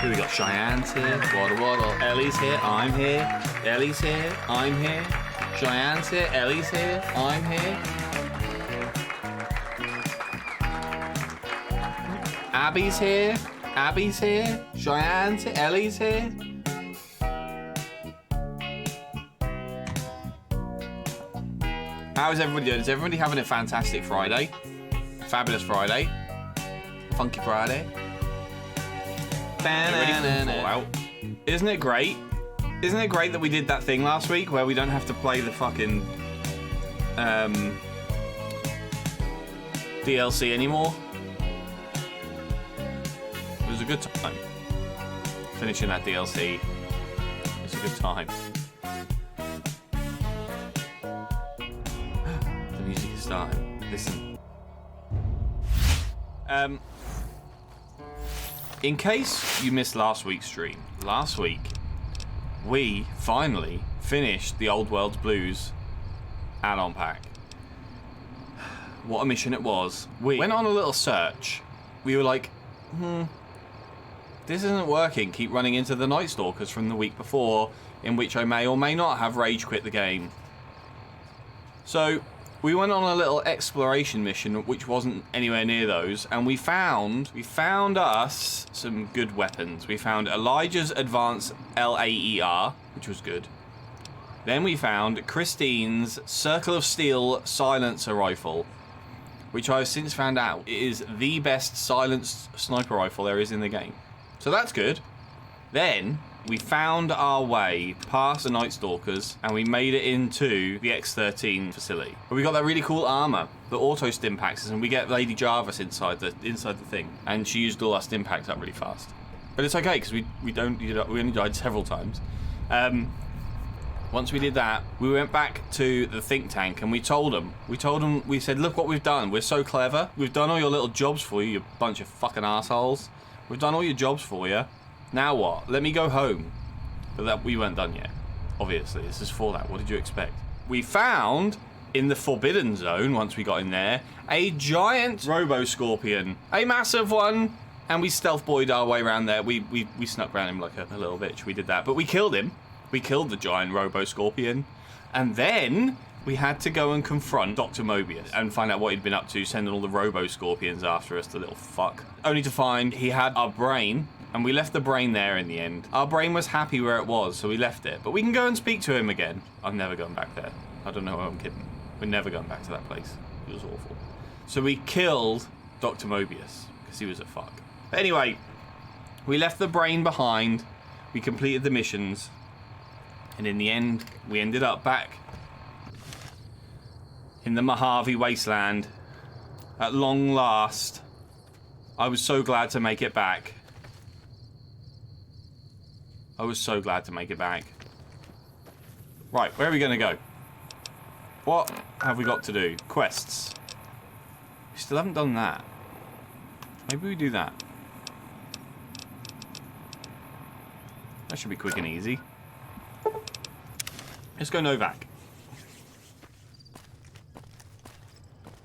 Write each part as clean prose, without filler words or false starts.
Who we got? Cheyenne's here. Waddle waddle. Ellie's here. I'm here. Ellie's here. I'm here. Cheyenne's here. Ellie's here. I'm here. Abby's here. Abby's here. Cheyenne's here. Ellie's here. How is everybody doing? Is everybody having a fantastic Friday? Fabulous Friday. Funky Friday. Ready for the Fallout. Isn't it great? Isn't it great that we did that thing last week where we don't have to play the fucking DLC anymore? It was a good time. Finishing that DLC. It was a good time. The music is starting. Listen. In case you missed last week's stream, last week we finally finished the Old World's Blues add-on pack. What a mission it was. We went on a little search. We were like, this isn't working. Keep running into the Night Stalkers from the week before, in which I may or may not have rage quit the game. So we went on a little exploration mission, which wasn't anywhere near those, and we found us some good weapons. We found Elijah's Advanced LAER, which was good. Then we found Christine's Circle of Steel Silencer Rifle, which I've since found out is the best silenced sniper rifle there is in the game. So that's good. Then we found our way past the Night Stalkers and we made it into the X13 facility. But we got that really cool armor, the auto stim packs, and we get Lady Jarvis inside the thing. And she used all our stim packs up really fast. But it's okay because we only died several times. Once we did that, we went back to the think tank and we told them, we said, look what we've done. We're so clever. We've done all your little jobs for you, you bunch of fucking assholes. We've done all your jobs for you. Now what? Let me go home. But that we weren't done yet. Obviously, this is Fallout. What did you expect? We found, in the Forbidden Zone, once we got in there, a giant robo-scorpion. A massive one. And we stealth boyed our way around there. We snuck around him like a little bitch. We did that. But we killed him. We killed the giant robo-scorpion. And then we had to go and confront Dr. Mobius and find out what he'd been up to, sending all the robo-scorpions after us, the little fuck. Only to find he had our brain. And we left the brain there in the end. Our brain was happy where it was, so we left it. But we can go and speak to him again. I'm never going back there. I don't know, I'm kidding. We're never going back to that place. It was awful. So we killed Dr. Mobius, because he was a fuck. But anyway, we left the brain behind. We completed the missions. And in the end, we ended up back in the Mojave Wasteland. At long last. I was so glad to make it back. I was so glad to make it back. Right, where are we going to go? What have we got to do? Quests. We still haven't done that. Maybe we do that. That should be quick and easy. Let's go Novak.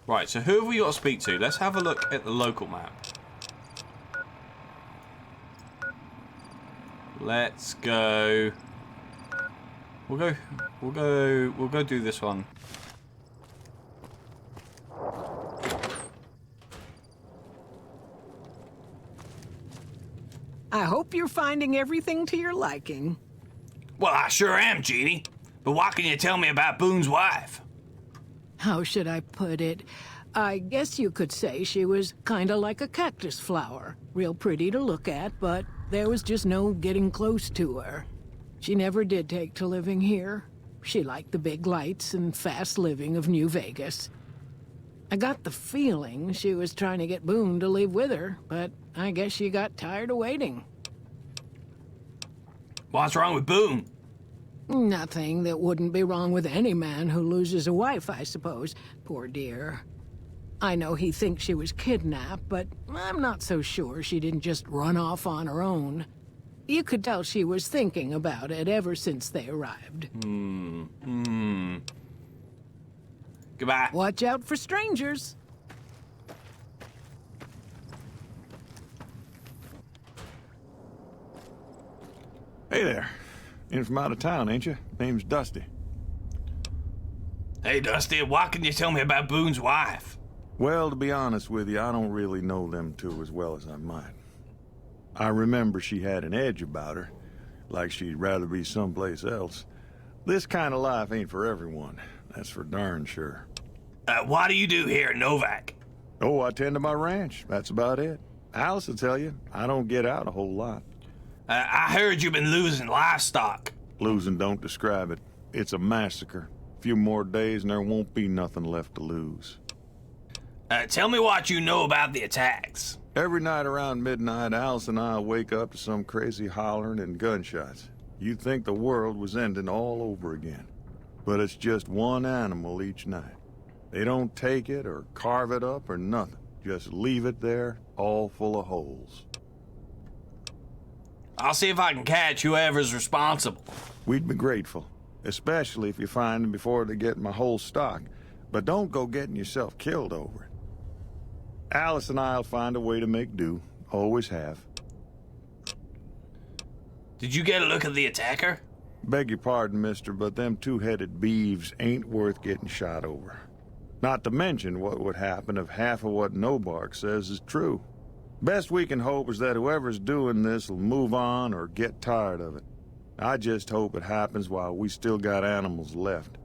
Right, so who have we got to speak to? Let's have a look at the local map. Let's go. We'll go do this one. I hope you're finding everything to your liking. Well, I sure am, Jeannie. But why can you tell me about Boone's wife? How should I put it? I guess you could say she was kinda like a cactus flower. Real pretty to look at, but there was just no getting close to her. She never did take to living here. She liked the big lights and fast living of New Vegas. I got the feeling she was trying to get Boone to leave with her, but I guess she got tired of waiting. What's wrong with Boone? Nothing that wouldn't be wrong with any man who loses a wife, I suppose. Poor dear. I know he thinks she was kidnapped, but I'm not so sure she didn't just run off on her own. You could tell she was thinking about it ever since they arrived. Goodbye. Watch out for strangers. In from out of town, ain't you? Name's Dusty. Hey, Dusty, what can you tell me about Boone's wife? Well, to be honest with you, I don't really know them two as well as I might. I remember she had an edge about her, like she'd rather be someplace else. This kind of life ain't for everyone, that's for darn sure. What do you do here in Novak? Oh, I tend to my ranch, that's about it. Alice will tell you, I don't get out a whole lot. I heard you've been losing livestock. Losing don't describe it. It's a massacre. A few more days and there won't be nothing left to lose. Tell me what you know about the attacks. Every night around midnight, Alice and I wake up to some crazy hollering and gunshots. You'd think the world was ending all over again. But it's just one animal each night. They don't take it or carve it up or nothing. Just leave it there, all full of holes. I'll see if I can catch whoever's responsible. We'd be grateful, especially if you find them before they get my whole stock. But don't go getting yourself killed over it. Alice and I'll find a way to make do. Always have. Did you get a look at the attacker? Beg your pardon, mister, but them two-headed beeves ain't worth getting shot over. Not to mention what would happen if half of what Nobark says is true. Best we can hope is that whoever's doing this will move on or get tired of it. I just hope it happens while we still got animals left.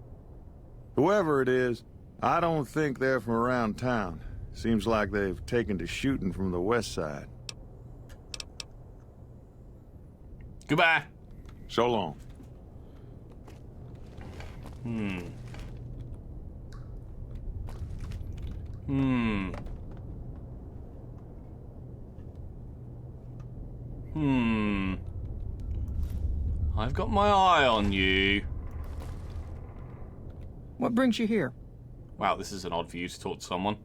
Whoever it is, I don't think they're from around town. Seems like they've taken to shooting from the west side. Goodbye. So long. I've got my eye on you. What brings you here? Wow, this is an odd view to talk to someone.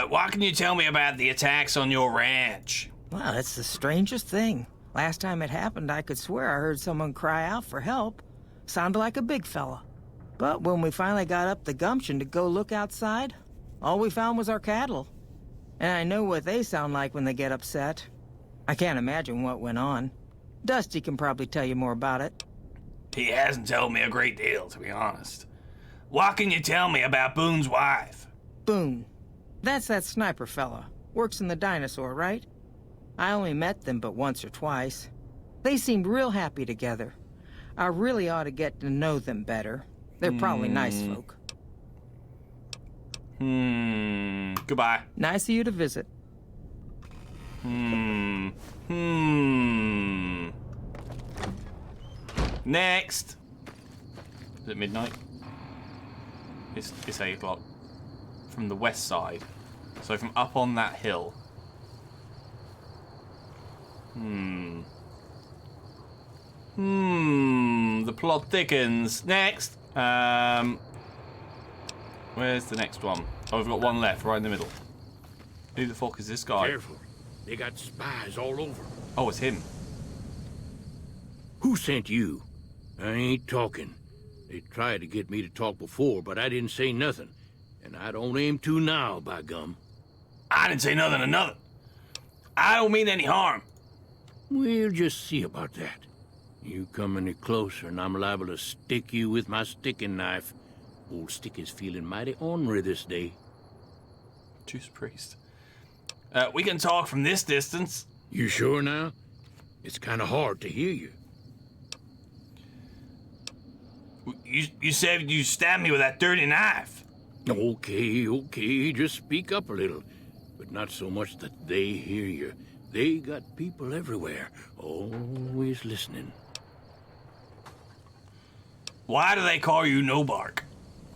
What can you tell me about the attacks on your ranch? Well, it's the strangest thing. Last time it happened, I could swear I heard someone cry out for help. Sounded like a big fella. But when we finally got up the gumption to go look outside, all we found was our cattle. And I know what they sound like when they get upset. I can't imagine what went on. Dusty can probably tell you more about it. He hasn't told me a great deal, to be honest. What can you tell me about Boone's wife? Boone. That's that sniper fella. Works in the dinosaur, right? I only met them but once or twice. They seemed real happy together. I really ought to get to know them better. They're probably nice folk. Goodbye. Nice of you to visit. Next. Is it midnight? It's 8 o'clock. From the west side. So from up on that hill. The plot thickens. Next. Where's the next one? Oh, we've got one left, right in the middle. Who the fuck is this guy? Careful. They got spies all over. Oh, it's him. Who sent you? I ain't talking. They tried to get me to talk before, but I didn't say nothing. And I don't aim to now, by gum. I didn't say nothing to nothing. I don't mean any harm. We'll just see about that. You come any closer and I'm liable to stick you with my sticking knife. Old Sticky's feeling mighty ornery this day. Juice Priest. We can talk from this distance. You sure now? It's kind of hard to hear you. You said you stabbed me with that dirty knife. Okay, just speak up a little. But not so much that they hear you. They got people everywhere, always listening. Why do they call you No Bark?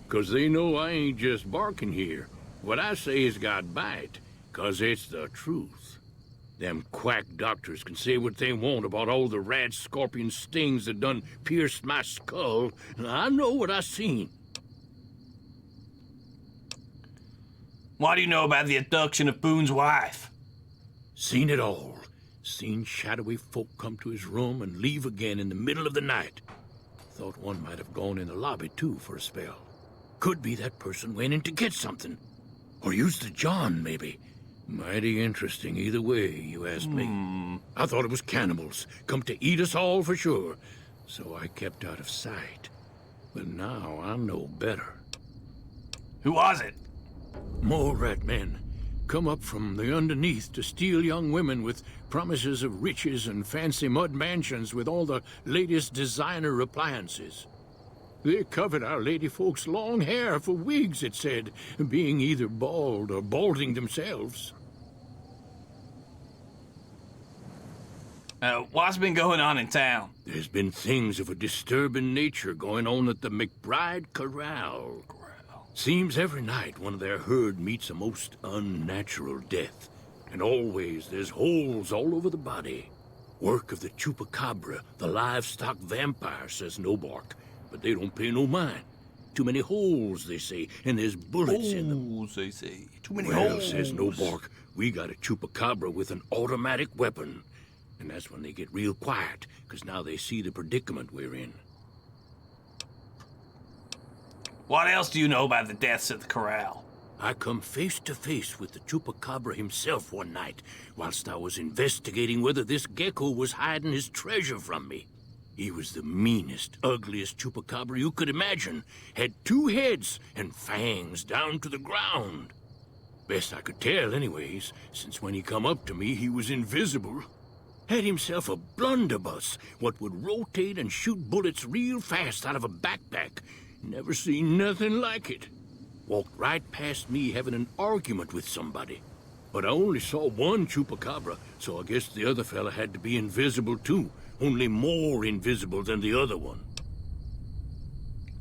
'Cause they know I ain't just barking here. What I say has got bite, 'cause it's the truth. Them quack doctors can say what they want about all the rad scorpion stings that done pierced my skull, and I know what I seen. What do you know about the abduction of Boone's wife? Seen it all. Seen shadowy folk come to his room and leave again in the middle of the night. Thought one might have gone in the lobby, too, for a spell. Could be that person went in to get something. Or used the John, maybe. Mighty interesting either way, you ask me. I thought it was cannibals, come to eat us all for sure. So I kept out of sight. But now I know better. Who was it? More rat men come up from the underneath to steal young women with promises of riches and fancy mud mansions with all the latest designer appliances. They covered our lady folks' long hair for wigs, it said, being either bald or balding themselves. What's been going on in town? There's been things of a disturbing nature going on at the McBride Corral. Seems every night one of their herd meets a most unnatural death. And always there's holes all over the body. Work of the chupacabra, the livestock vampire, says Nobark. But they don't pay no mind. Too many holes, they say, and there's bullets in them. Holes, they say. Too many Well, holes. says Nobark, we got a chupacabra with an automatic weapon. And that's when they get real quiet, because now they see the predicament we're in. What else do you know about the deaths at the corral? I come face to face with the chupacabra himself one night, whilst I was investigating whether this gecko was hiding his treasure from me. He was the meanest, ugliest chupacabra you could imagine. Had 2 heads and fangs down to the ground. Best I could tell anyways, since when he come up to me, he was invisible. Had himself a blunderbuss, what would rotate and shoot bullets real fast out of a backpack. Never seen nothing like it. Walked right past me having an argument with somebody. But I only saw one chupacabra, so I guess the other fella had to be invisible too. Only more invisible than the other one.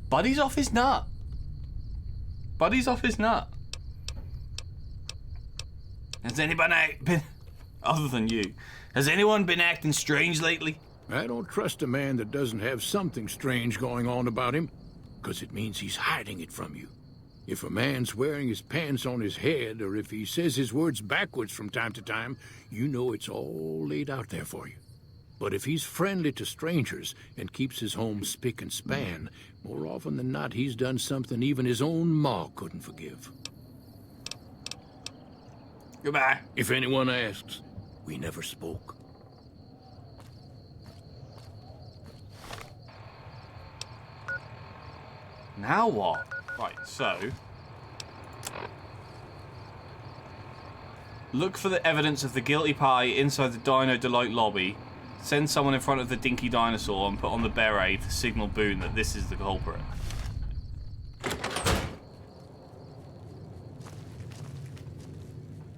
Buddy's off his nut. Buddy's off his nut. Has anybody been... Other than you. Has anyone been acting strange lately? I don't trust a man that doesn't have something strange going on about him, because it means he's hiding it from you. If a man's wearing his pants on his head, or if he says his words backwards from time to time, you know it's all laid out there for you. But if he's friendly to strangers and keeps his home spick and span, more often than not he's done something even his own ma couldn't forgive. Goodbye. If anyone asks, we never spoke. Now what? Right, so... Look for the evidence of the guilty party inside the Dino Delight lobby. Send someone in front of the dinky dinosaur and put on the beret to signal Boone that this is the culprit.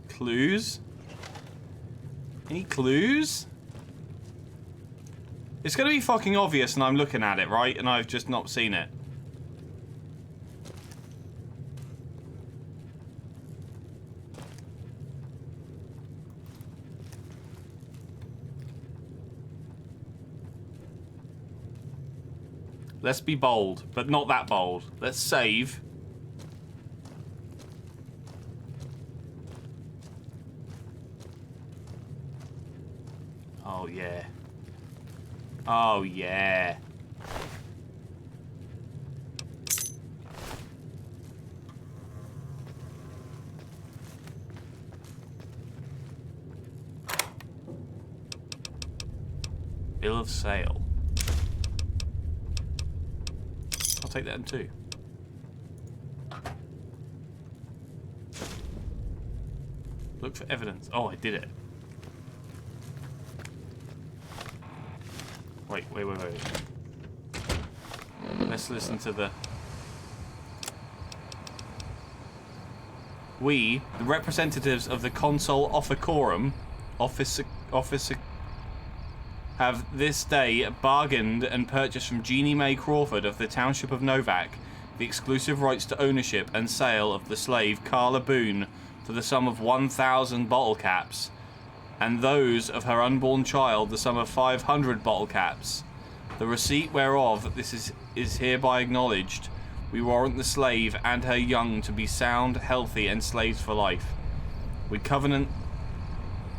Clues? Any clues? It's going to be fucking obvious and I'm looking at it, right? And I've just not seen it. Let's be bold, but not that bold. Let's save. Oh, yeah. Oh, yeah. Bill of sale. I'll take that in too. Look for evidence. Oh, I did it. Wait. Let's listen to the... We, the representatives of the Consul Officorum, have this day bargained and purchased from Jeannie Mae Crawford of the Township of Novak the exclusive rights to ownership and sale of the slave Carla Boone for the sum of 1,000 bottle caps, and those of her unborn child the sum of 500 bottle caps. The receipt whereof this is hereby acknowledged. We warrant the slave and her young to be sound, healthy, and slaves for life. We covenant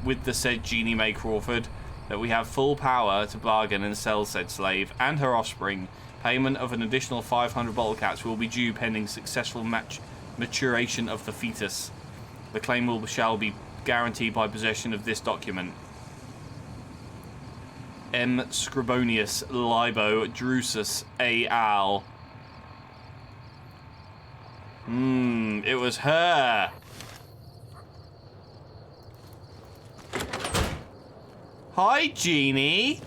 with the said Jeannie Mae Crawford that we have full power to bargain and sell said slave and her offspring. Payment of an additional 500 bottle caps will be due pending successful maturation of the fetus. The claim shall be guaranteed by possession of this document. M. Scribonius Libo Drusus A. Al. It was her. Hi, Genie.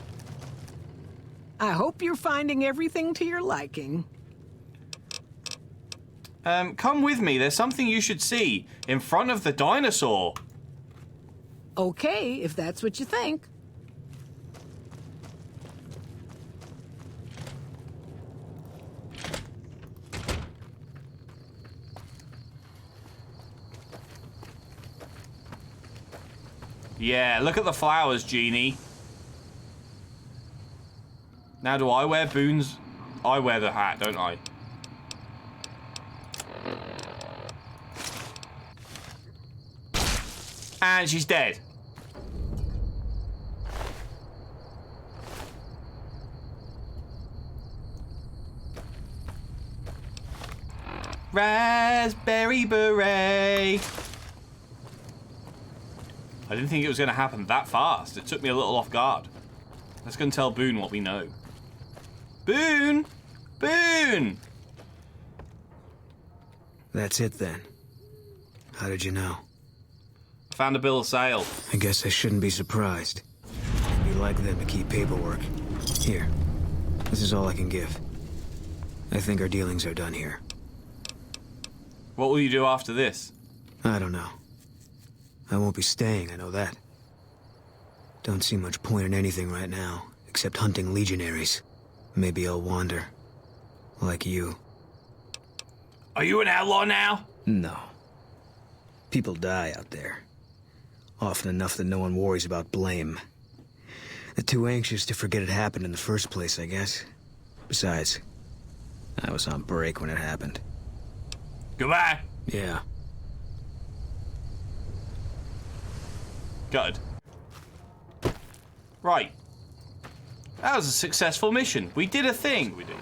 I hope you're finding everything to your liking. Come with me. There's something you should see in front of the dinosaur. Okay, if that's what you think. Yeah, look at the flowers, Genie. Now, do I wear Boone's? I wear the hat, don't I? And she's dead. Raspberry beret. I didn't think it was going to happen that fast. It took me a little off guard. Let's go and tell Boone what we know. Boone! Boone! That's it then. How did you know? Found a bill of sale. I guess I shouldn't be surprised. It'd be like them to keep paperwork. Here. This is all I can give. I think our dealings are done here. What will you do after this? I don't know. I won't be staying, I know that. Don't see much point in anything right now, except hunting legionaries. Maybe I'll wander. Like you. Are you an outlaw now? No. People die out there. Often enough that no one worries about blame. They're too anxious to forget it happened in the first place, I guess. Besides, I was on break when it happened. Goodbye. Yeah. Good. Right. That was a successful mission. We did a thing. We did.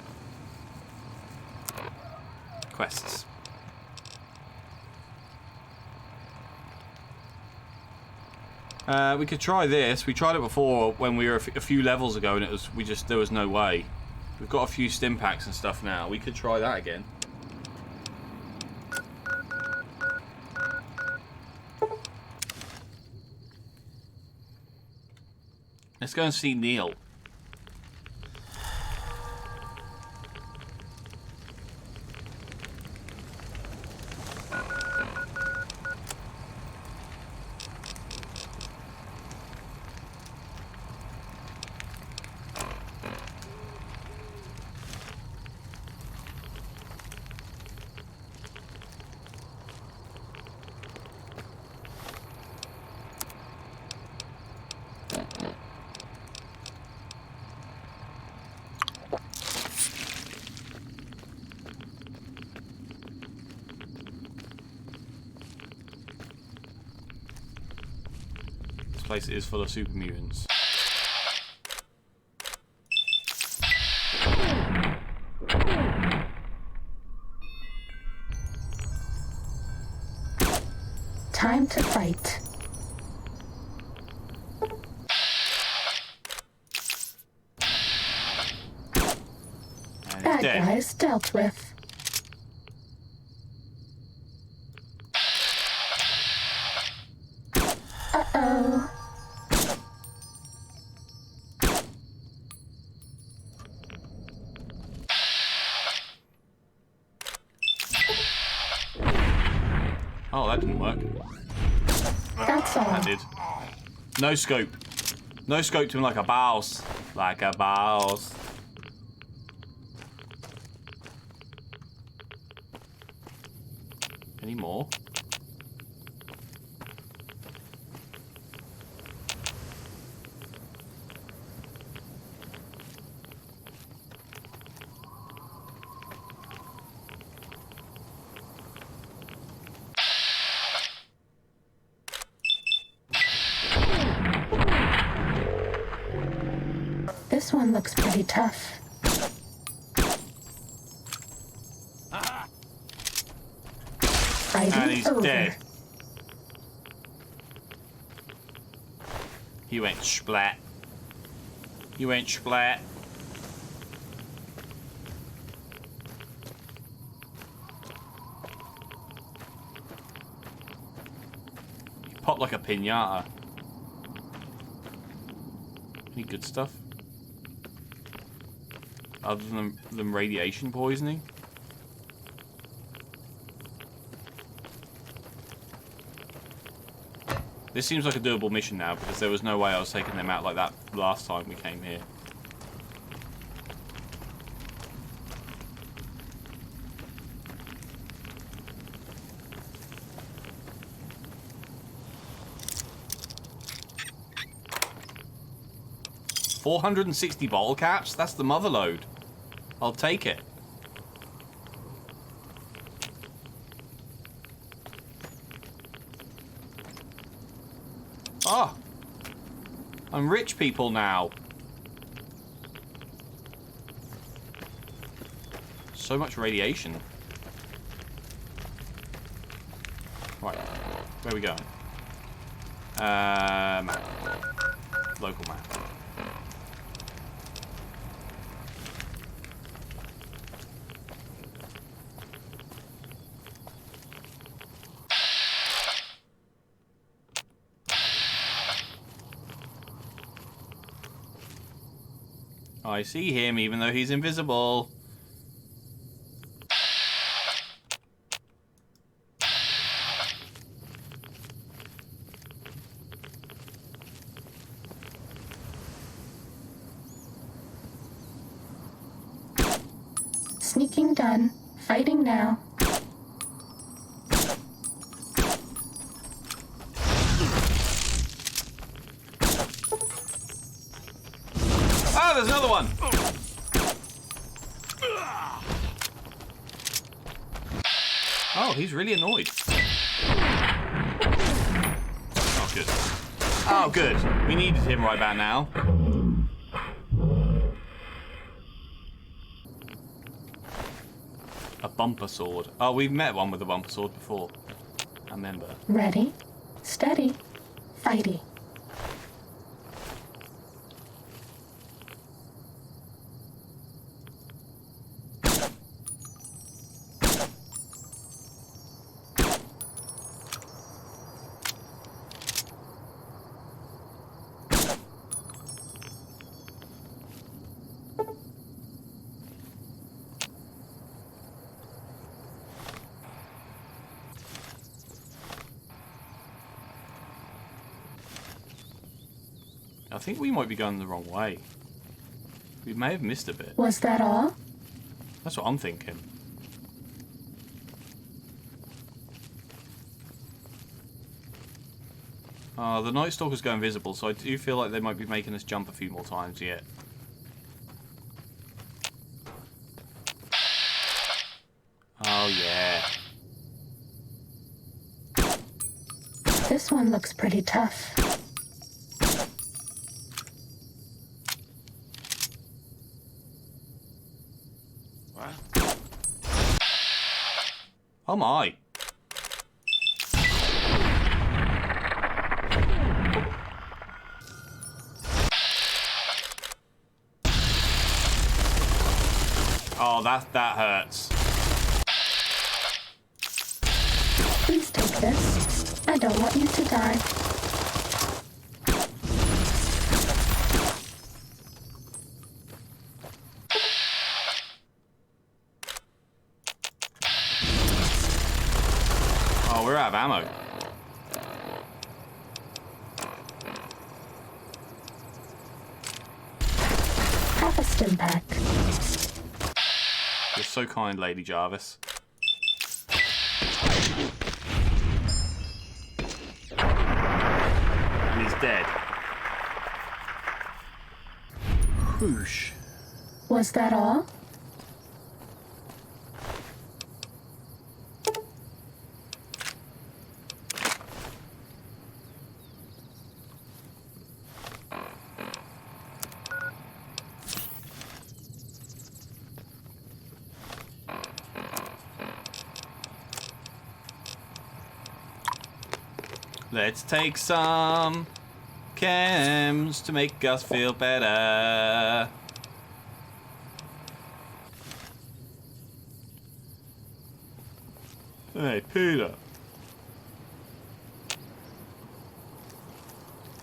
Quests. We could try this. We tried it before when we were a few levels ago, and it was there was no way. We've got a few stim packs and stuff now. We could try that again. Let's go and see Neil. This place is full of super mutants. Time to fight. And Bad he's dead. guys dealt with. Uh-oh. Oh, that didn't work. That's all. That did. No scope. No scope to him like a boss. Like a boss. Any more? This one looks pretty tough. And Fighting he's over. dead. He went splat. You went splat. He popped like a piñata. Any good stuff? Other than radiation poisoning? This seems like a doable mission now, because there was no way I was taking them out like that last time we came here. $460 bottle caps? That's the mother load. I'll take it. Ah! I'm rich people now. So much radiation. Right. Where are we going? Map. Local map. I see him, even though he's invisible. Sneaking done. Fighting now. Ah, there's another one! Oh, he's really annoyed. Oh, good. Oh, good. We needed him right about now. A bumper sword. Oh, we've met one with a bumper sword before. I remember. Ready, steady, fighty. I think we might be going the wrong way. We may have missed a bit. Was that all? That's what I'm thinking. The Night Stalkers go invisible, so I do feel like they might be making us jump a few more times yet. Oh, yeah. This one looks pretty tough. Oh my. Oh, that hurts. Please take this. I don't want you to die. Oh, we're out of ammo. Half a stim pack. You're so kind, Lady Jarvis. And he's dead. Whoosh. Was that all? Let's take some. chems to make us feel better. Hey, Peter.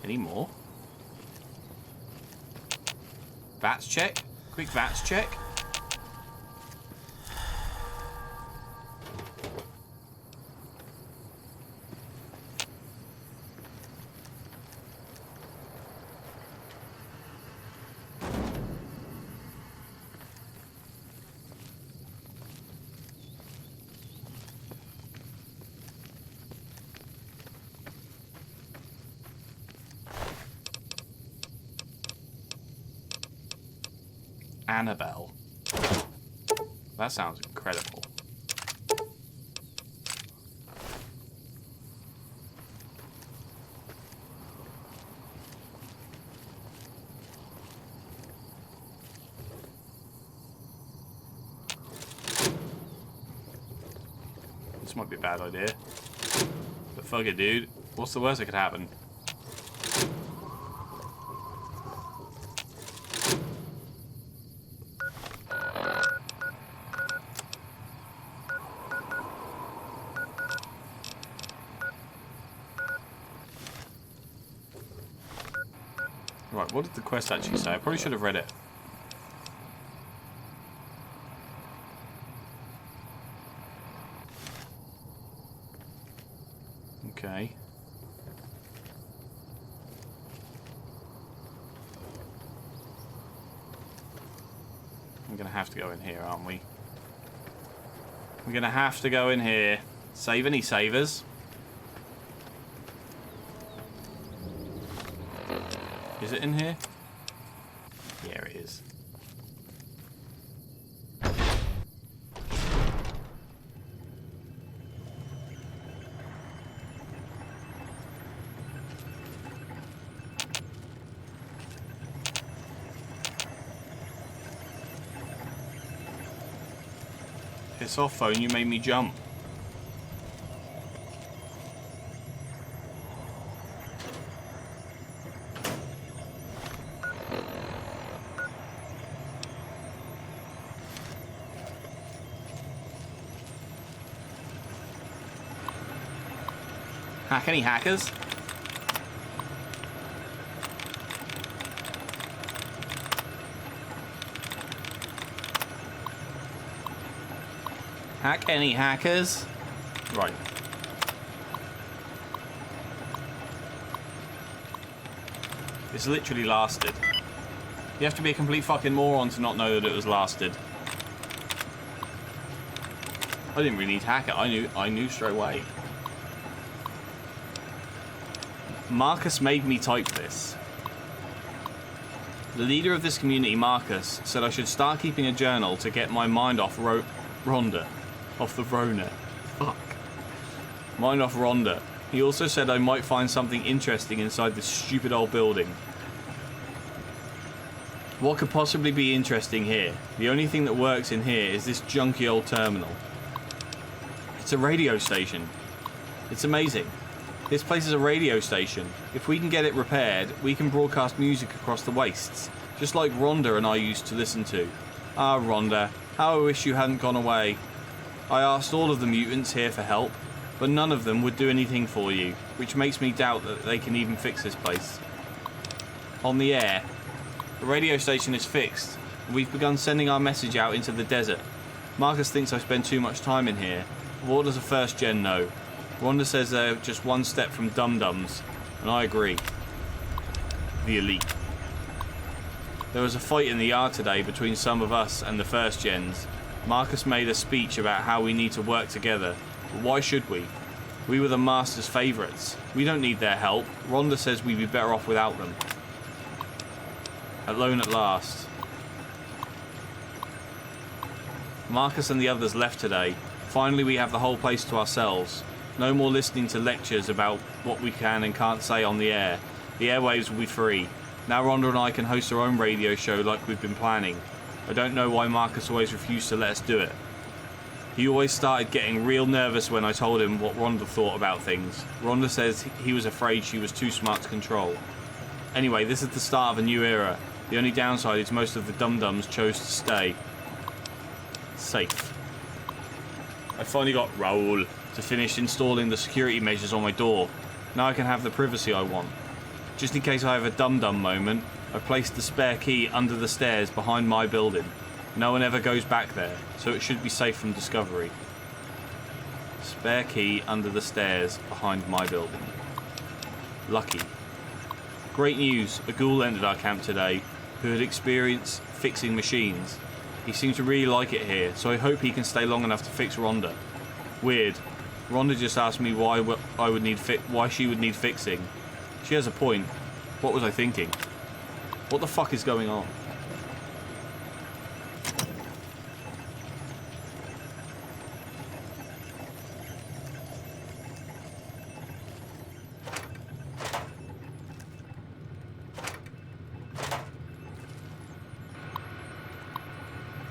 Any more? VATS check? Quick VATS check. Annabelle. That sounds incredible. This might be a bad idea. But fuck it, dude. What's the worst that could happen? Right, what did the quest actually say? I probably should have read it. Okay. I'm gonna have to go in here, aren't we? We're gonna have to go in here. Save any savers? Is it in here? Yeah, it is. Piss off, phone, you made me jump. Hack any hackers? Hack any hackers? Right. It's literally lasted. You have to be a complete fucking moron to not know that it was lasted. I didn't really need to hack it. I knew straight away. Marcus made me type this. The leader of this community, Marcus, said I should start keeping a journal to get my mind off Rhonda. Off the Rona. Fuck. Mind off Rhonda. He also said I might find something interesting inside this stupid old building. What could possibly be interesting here? The only thing that works in here is this junky old terminal. It's a radio station. It's amazing. This place is a radio station. If we can get it repaired, we can broadcast music across the wastes, just like Rhonda and I used to listen to. Ah, Rhonda, how I wish you hadn't gone away. I asked all of the mutants here for help, but none of them would do anything for you, which makes me doubt that they can even fix this place. On the air, the radio station is fixed, and we've begun sending our message out into the desert. Marcus thinks I spend too much time in here, but what does a first gen know? Rhonda says they're just one step from dum-dums, and I agree. The elite. There was a fight in the yard today between some of us and the first gens. Marcus made a speech about how we need to work together, but why should we? We were the Master's favourites. We don't need their help. Rhonda says we'd be better off without them. Alone at last. Marcus and the others left today. Finally we have the whole place to ourselves. No more listening to lectures about what we can and can't say on the air. The airwaves will be free. Now Rhonda and I can host our own radio show like we've been planning. I don't know why Marcus always refused to let us do it. He always started getting real nervous when I told him what Rhonda thought about things. Rhonda says he was afraid she was too smart to control. Anyway, this is the start of a new era. The only downside is most of the dum-dums chose to stay. Safe. I finally got Raoul to finish installing the security measures on my door. Now I can have the privacy I want. Just in case I have a dum-dum moment, I've placed the spare key under the stairs behind my building. No one ever goes back there, so it should be safe from discovery. Spare key under the stairs behind my building. Lucky. Great news, a ghoul entered our camp today who had experience fixing machines. He seems to really like it here, so I hope he can stay long enough to fix Rhonda. Weird. Rhonda just asked me why she would need fixing. She has a point. What was I thinking? What the fuck is going on?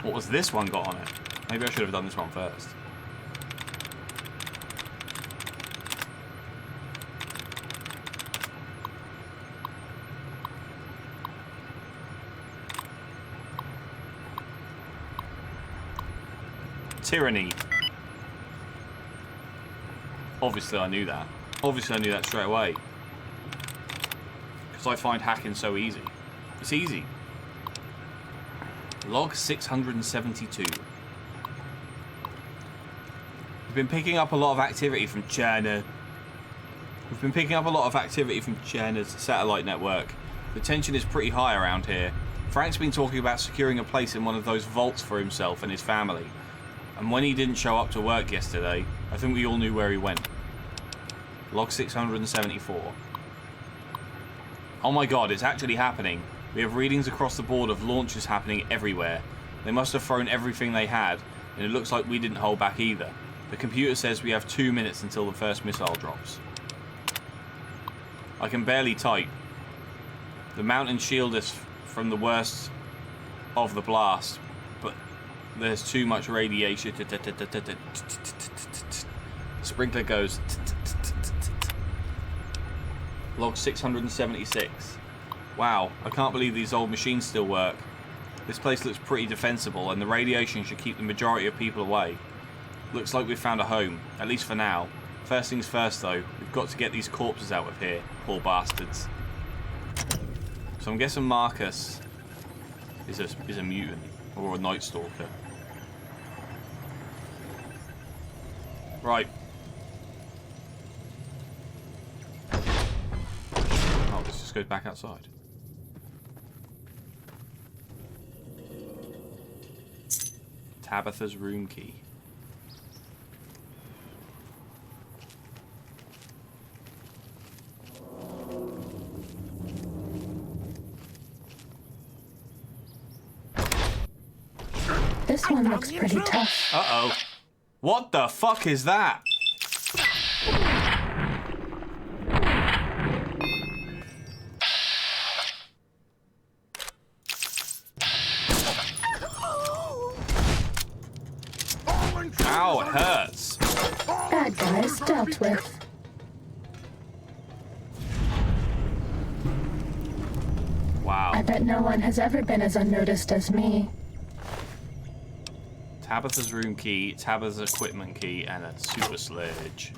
What was this one got on it? Maybe I should have done this one first. Tyranny. Obviously I knew that. Obviously I knew that straight away. Because I find hacking so easy. It's easy. Log 672. We've been picking up a lot of activity from China. We've been picking up a lot of activity from China's satellite network. The tension is pretty high around here. Frank's been talking about securing a place in one of those vaults for himself and his family. And when he didn't show up to work yesterday, I think we all knew where he went. Log 674. Oh my god, it's actually happening. We have readings across the board of launches happening everywhere. They must have thrown everything they had, and it looks like we didn't hold back either. The computer says we have 2 minutes until the first missile drops. I can barely type. The mountains shield us from the worst of the blast, but there's too much radiation. The sprinkler goes. Log 676. Wow, I can't believe these old machines still work. This place looks pretty defensible, and the radiation should keep the majority of people away. Looks like we've found a home, at least for now. First things first though, we've got to get these corpses out of here, poor bastards. So I'm guessing Marcus is a mutant, or a Night Stalker. Right. Oh, let's just go back outside. Tabitha's room key. This one looks pretty tough. Uh-oh. What the fuck is that? Ow, it hurts. Bad guys dealt with. Wow. I bet no one has ever been as unnoticed as me. Tabitha's room key, Tabitha's equipment key, and a super sledge.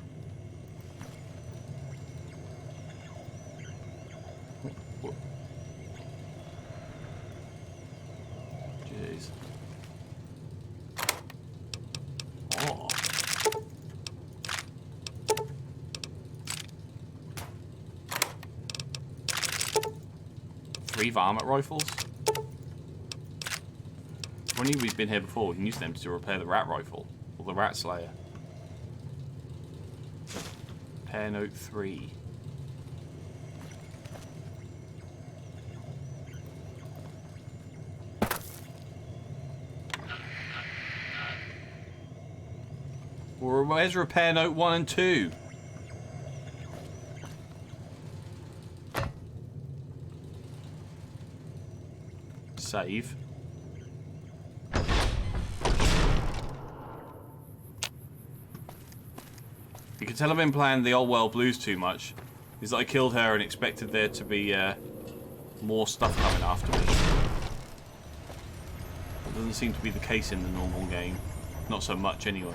Jeez. Oh. Three varmint rifles? If only we've been here before, we can use them to repair the rat rifle, or the rat slayer. Repair note 3. Well, where's repair note 1 and 2? Save. You can tell I've been playing the old world blues too much. Is that I killed her and expected there to be more stuff coming afterwards. That doesn't seem to be the case in the normal game. Not so much, anyway.